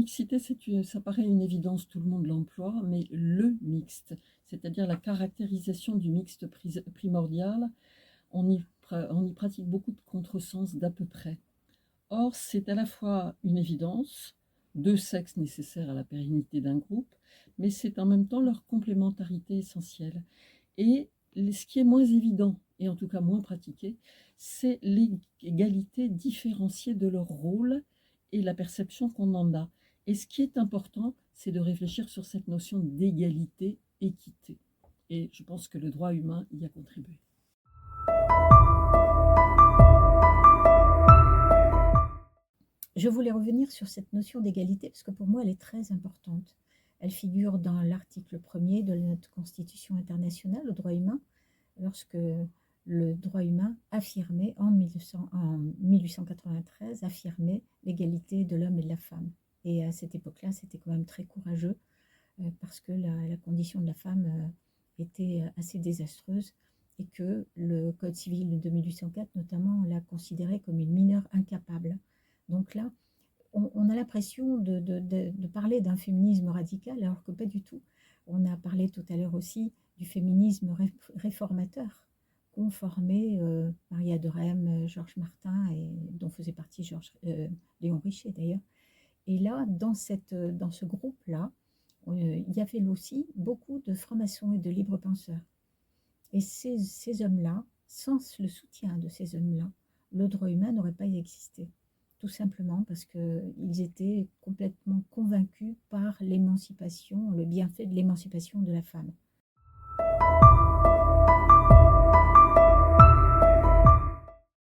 mixité, ça paraît une évidence, tout le monde l'emploie, mais le mixte, c'est-à-dire la caractérisation du mixte primordial, on y pratique beaucoup de contresens d'à peu près. Or, c'est à la fois une évidence, deux sexes nécessaires à la pérennité d'un groupe, mais c'est en même temps leur complémentarité essentielle. Et ce qui est moins évident, et en tout cas moins pratiqué, c'est l'égalité différenciée de leur rôle et la perception qu'on en a. Et ce qui est important, c'est de réfléchir sur cette notion d'égalité, équité. Et je pense que le droit humain y a contribué. Je voulais revenir sur cette notion d'égalité parce que pour moi, elle est très importante. Elle figure dans l'article 1er de notre Constitution internationale, le droit humain, lorsque le droit humain affirmait, en 1893, affirmait l'égalité de l'homme et de la femme. Et à cette époque-là, c'était quand même très courageux parce que la condition de la femme était assez désastreuse et que le Code civil de 1804, notamment, l'a considérée comme une mineure incapable. Donc là, on a l'impression de parler d'un féminisme radical, alors que pas du tout. On a parlé tout à l'heure aussi du féminisme réformateur, qu'ont formé Maria de Rem, Georges Martin, et dont faisait partie Léon Richer d'ailleurs. Et là, dans ce groupe-là, il y avait aussi beaucoup de francs-maçons et de libres penseurs. Et ces hommes-là, sans le soutien de ces hommes-là, le droit humain n'aurait pas existé. Tout simplement parce qu'ils étaient complètement convaincus par l'émancipation, le bienfait de l'émancipation de la femme.